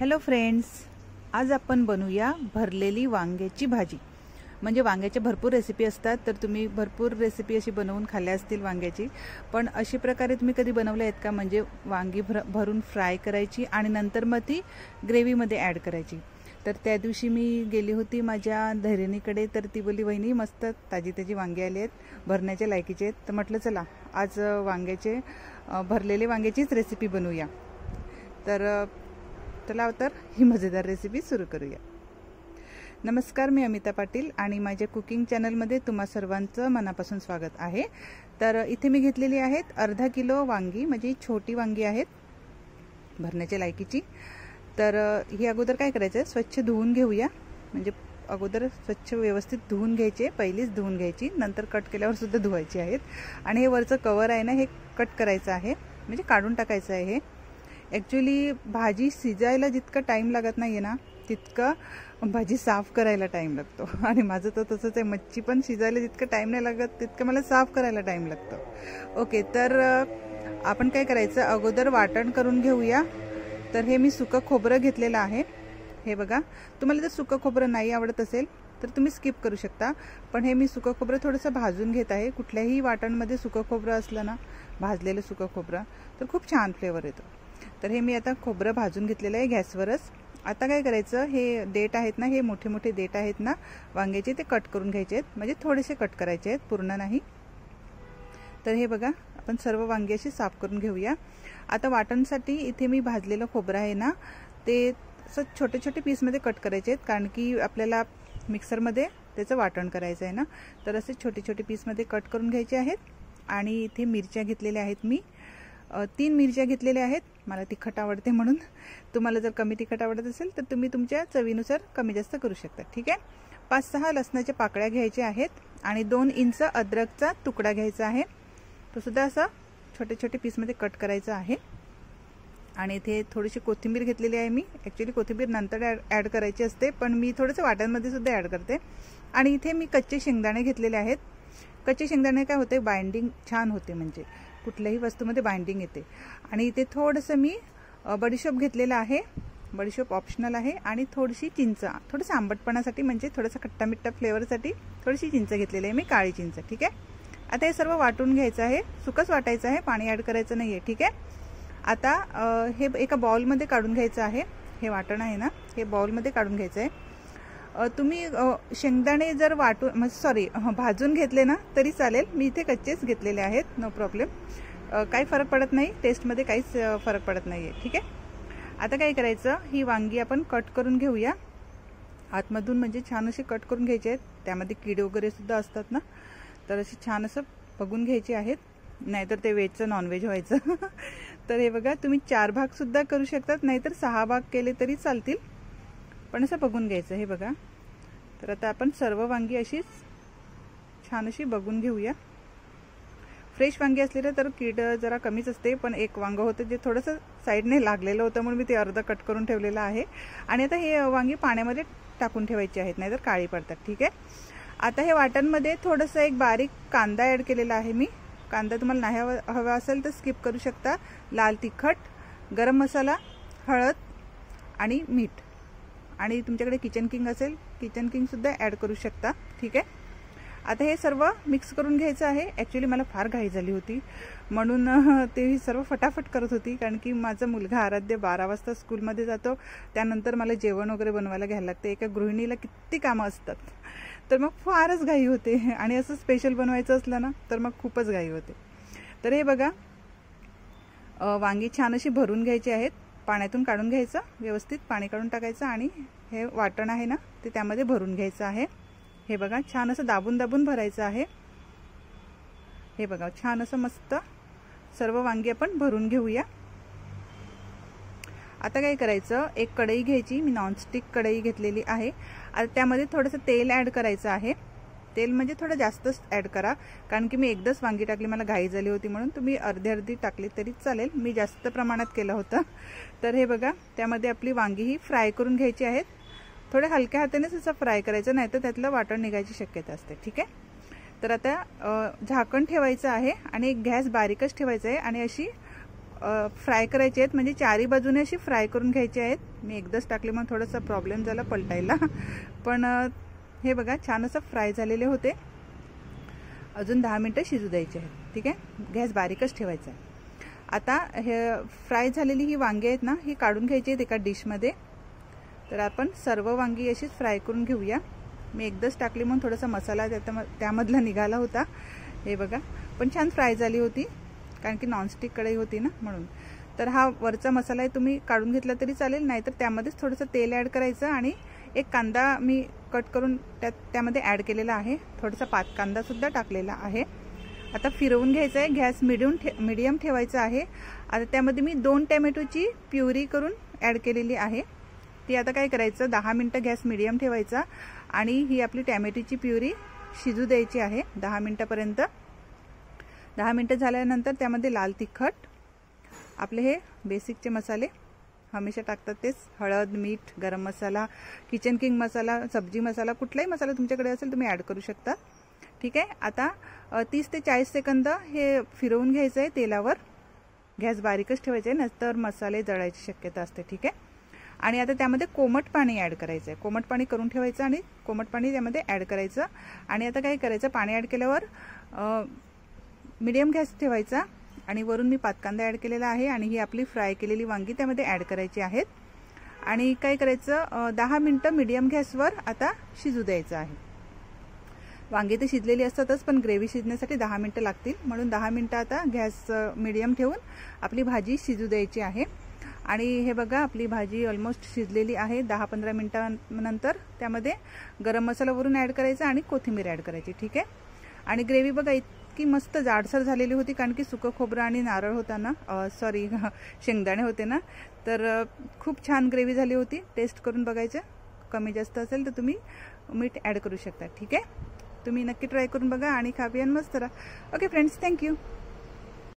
Hello friends, आज आपण बनवूया भरलेली वांग्याची भाजी। म्हणजे वांग्याच्या भरपूर रेसिपी असतात, तर तुम्ही भरपूर रेसिपी अशी बनवून खाल्ल्या असतील वांग्याची, पण अशी प्रकारे तुम्ही कधी बनवले आहेत का? म्हणजे वांगी भरून फ्राय करायची आणि नंतर मग ती ग्रेव्हीमध्ये ॲड करायची। तर त्या दिवशी मी गेली होती माझ्या धैर्यनीकडे, तर ती बोली वहिनी मस्त ताजी ताजी वांगे आले आहेत, भरण्याच्या लायकीचे आहेत। तर म्हटलं चला आज वांग्याचे भरलेले वांग्याचीच रेसिपी बनवूया। तर चला तर ही मजेदार रेसिपी सुरू करूया। नमस्कार, मी अमिता पाटील आणि माझ्या कुकिंग चॅनलमध्ये तुम्हा सर्वांचं मनापासून स्वागत आहे। तर इथे मी घेतलेली आहेत अर्धा किलो वांगी, म्हणजे छोटी वांगी आहेत भरण्याच्या लायकीची। तर ही अगोदर काय करायचं आहे, स्वच्छ धुवून घेऊया। म्हणजे अगोदर स्वच्छ व्यवस्थित धुवून घ्यायचे, पहिलीच धुवून घ्यायची, नंतर कट केल्यावर सुद्धा धुवायची आहेत। आणि हे वरचं कवर आहे ना, हे कट करायचं आहे, म्हणजे काढून टाकायचं आहे। हे ॲक्च्युली भाजी शिजायला जितका टाइम लागत नाहीये ना, तितकं भाजी साफ करायला टाइम लागतो। आणि माझं तर तसंच आहे, मच्छी पण शिजायला जितका टाइम नाही लागत तितकं मला साफ करायला टाइम लागतो। ओके, तर आपण काय करायचं, अगोदर वाटण करून घेऊया। तर हे मी सुकं खोबरं घेतलेलं आहे। हे बघा, तुम्हाला जर सुकं खोबरं नाही आवडत असेल तर तुम्ही स्किप करू शकता, पण हे मी सुकं खोबरं थोडंसं भाजून घेत आहे। कुठल्याही वाटणमध्ये सुकं खोबरं असलं ना, भाजलेलं सुकं खोबरं, तर खूप छान फ्लेवर येतो। तर हे मी आता खोबरं भाजून घेतलेलं आहे गॅसवरच। आता काय करायचं, हे देठ आहेत ना, हे मोठे मोठे देठ आहेत ना वांग्याचे, ते कट करून घ्यायचे आहेत। म्हणजे थोडेसे कट करायचे आहेत, पूर्ण नाही। तर हे बघा, आपण सर्व वांगी अशी साफ करून घेऊया। आता वाटणसाठी इथे मी भाजलेलं खोबरं आहे ना, ते असं छोटे छोटे पीसमध्ये कट करायचे आहेत, कारण की आपल्याला मिक्सरमध्ये त्याचं वाटण करायचं आहे ना। तर असे छोटे छोटे पीसमध्ये कट करून घ्यायचे आहेत। आणि इथे मिरच्या घेतलेल्या आहेत मी 3 मिरच्या घेतलेल्या आहेत। मला तिखट आवडते म्हणून, तुम्हाला जर कमी तिखट आवडत असेल तर तुम्ही तुमच्या चवीनुसार कमी जास्त करू शकता, ठीक आहे। 5-6 लसणाच्या पाकळ्या घ्यायच्या आहेत आणि 2 इंच अद्रकचा तुकडा घ्यायचा आहे, तो सुद्धा असा छोटे छोटे पीसमध्ये कट करायचा आहे। आणि इथे थोडीशी कोथिंबीर घेतलेली आहे मी। ॲक्च्युली कोथिंबीर नंतर ॲड करायची असते, पण मी थोडंसं वाटणमध्ये सुद्धा ॲड करते। आणि इथे मी कच्चे शेंगदाणे घेतलेले आहेत। कच्चे शेंगदाणे काय होते, बाइंडिंग छान होते, म्हणजे कुठल्याही वस्तूमध्ये बाइंडिंग येते। आणि इथे थोडंसं मी बडीशोप घेतलेला आहे, बडीशोप ऑप्शनल आहे। आणि थोडीशी चिंच, थोडंसं आंबटपणासाठी, म्हणजे थोडासा खट्टा मिठ्ठा फ्लेवरसाठी थोडीशी चिंच घेतलेली आहे मी, काळी चिंच, ठीक आहे। आता हे सर्व वाटून घ्यायचं आहे, सुकंच वाटायचं आहे, पाणी ॲड करायचं नाही आहे, ठीक आहे। आता हे एका बाउलमध्ये काढून घ्यायचं आहे। हे वाटण आहे ना, हे बाउलमध्ये काढून घ्यायचं आहे। तुम्ही शेंगदाणे जर भाजून घेतले ना तरी चालेल, मी इथे कच्चेच घेतलेले आहेत, नो प्रॉब्लेम, काही फरक पडत नाही, टेस्टमध्ये काहीच फरक पडत नाही आहे, ठीक आहे। आता काय करायचं, ही वांगी आपण कट करून घेऊया आतमधून, म्हणजे छान अशी कट करून घ्यायचे आहेत। त्यामध्ये कीड वगैरे सुद्धा असतात ना, तर अशी छान असं बघून घ्यायची आहेत, नाहीतर ते व्हेजचं नॉनव्हेज व्हायचं। तर हे बघा, तुम्ही 4 भाग सुद्धा करू शकतात, नाहीतर 6 भाग केले तरी चालतील, पण असं बघून घ्यायचं। हे बघा, तर आता आपण सर्व वांगी अशीच छान अशी बघून घेऊया। फ्रेश वांगी असलेलं तर कीड जरा कमीच असते, पण एक वांगं होतं जे थोडंसं साईडने लागलेलं होतं, म्हणून मी ते अर्ध कट करून ठेवलेलं आहे। आणि आता हे वांगी पाण्यामध्ये टाकून ठेवायची आहेत, नाहीतर काळी पडतात, ठीक आहे। आता हे वाटणमध्ये थोडंसं एक बारीक कांदा ॲड केलेला आहे मी। कांदा तुम्हाला नाही हवा असेल तर स्किप करू शकता। लाल तिखट, गरम मसाला, हळद आणि मीठ, आणि तुमच्याकडे किचन किंग असेल, किचन किंग सुद्धा ॲड करू शकता, ठीक आहे। आता हे सर्व मिक्स करून घ्यायचं आहे। ॲक्च्युली मला फार घाई झाली होती, म्हणून ते सर्व फटाफट करत होती, कारण की माझा मुलगा आराध्य 12 वाजता स्कूलमध्ये जातो, त्यानंतर मला जेवण वगैरे बनवायला घ्यायला लागते। एका गृहिणीला किती कामं असतात, तर मग फारच घाई होते। आणि असं स्पेशल बनवायचं असलं ना तर मग खूपच घाई होते। तर हे बघा, वांगी छान अशी भरून घ्यायची आहेत, पाण्यातून काढून घ्यायचं, व्यवस्थित पाणी काढून टाकायचं, आणि हे वाटण आहे ना ते त्यामध्ये भरून घ्यायचं आहे। हे बघा, छान असं दाबून दाबून भरायचं आहे। हे बघा, छान असं मस्त सर्व वांगी आपण भरून घेऊया। आता काय करायचं, एक कढई घ्यायची, मी नॉनस्टिक कढई घेतलेली आहे। आता त्यामध्ये थोडंसं तेल ॲड करायचं आहे। तेल म्हणजे थोडं जास्तच ॲड करा, कारण की मी एकदाच वांगी टाकली, मला घाई झाली होती, म्हणून तुम्ही अर्धी टाकली तरी चालेल, मी जास्त प्रमाणात केलं होतं। तर हे बघा, त्यामध्ये आपली वांगी ही फ्राय करून घ्यायची आहेत। थोडे हलक्या हातानेच असं फ्राय करायचं, नाहीतर त्यातलं वाटण निघायची शक्यता असते, ठीक आहे। तर आता झाकण ठेवायचं आहे आणि गॅस बारीकच ठेवायचा आहे, आणि अशी फ्राय करायचे आहेत, म्हणजे चारी बाजूने अशी फ्राय करून घ्यायचे आहेत. मी एकदाच टाकले मग थोडासा प्रॉब्लेम झाला पलटायला, पण हे बघा छान असं फ्राय झालेले होते. अजून 10 मिनटं शिजू द्यायचे आहेत. ठीक आहे, गॅस बारीकच ठेवायचा आहे. आता हे फ्राय झालेली ही वांगी आहेत ना, ही काढून घ्यायची आहेत एका डिशमध्ये. तर आपण सर्व वांगी अशीच फ्राय करून घेऊया. मी एकदाच टाकली म्हणून थोडासा मसाला त्यामधला निघाला होता. हे बघा, पण छान फ्राय झाली होती, कारण की नॉनस्टिक कढई होती ना म्हणून. तर हा वरचा मसाला आहे तुम्ही काढून घेतला तरी चालेल, नाहीतर त्यामध्येच थोडंसं तेल ॲड करायचं आणि एक कांदा मी कट करून त्यामध्ये ॲड केलेला आहे. थोडासा पात कांदासुद्धा टाकलेला आहे. आता फिरवून घ्यायचं आहे. गॅस मीडियम ठेवायचा आहे. आता त्यामध्ये मी 2 टोमॅटोची प्युरी करून ॲड केलेली आहे. ती आता काय करायचं, 10 मिनटं गॅस मीडियम ठेवायचा आणि ही आपली टोमॅटोची प्युरी शिजू द्यायची आहे 10 मिनटापर्यंत. 10 मिनटं झाल्यानंतर त्यामध्ये लाल तिखट, आपले हे बेसिकचे मसाले हमेशा टाकतात तेच, हळद, मीठ, गरम मसाला, किचन किंग मसाला, सब्जी मसाला, कुठलाही मसाला तुमच्याकडे असेल तुम्ही ॲड करू शकता. ठीक आहे, आता 30 ते 40 सेकंद हे फिरवून घ्यायचं आहे तेलावर. गॅस बारीकच ठेवायचा आहे, नंतर मसाले जळायची शक्यता असते. ठीक आहे, आणि आता त्यामध्ये कोमट पाणी ॲड करायचं आहे. कोमट पाणी करून ठेवायचं आणि कोमट पाणी त्यामध्ये ॲड करायचं. आणि आता काय करायचं, पाणी ॲड केल्यावर मीडियम गॅस ठेवायचा आणि वरून मी पातकांदा ॲड केलेला आहे आणि ही आपली फ्राय केलेली वांगी त्यामध्ये ॲड करायची आहेत. आणि काय करायचं, 10 मिनटं मीडियम गॅसवर आता शिजू द्यायचं आहे. वांगी तर शिजलेली असतातच, पण ग्रेव्ही शिजण्यासाठी 10 मिनटं लागतील, म्हणून 10 मिनटं आता गॅस मीडियम ठेवून आपली भाजी शिजू द्यायची आहे. आणि हे बघा, आपली भाजी ऑलमोस्ट शिजलेली आहे. 10-15 मिनटानंतर त्यामध्ये गरम मसाला वरून ॲड करायचा आणि कोथिंबीर ॲड करायची. ठीक आहे, आणि ग्रेव्ही बघा इतकी मस्त जाडसर झालेली होती, कारण की सुकं खोबरं आणि नारळ होता ना, सॉरी शेंगदाणे होते ना, तर खूप छान ग्रेव्ही झाली होती. टेस्ट करून बघायचं, कमी जास्त असेल तर तुम्ही मीठ ॲड करू शकता. ठीक आहे, तुम्ही नक्की ट्राय करून बघा आणि खा पियान मस्त राहा. Okay friends, thank you.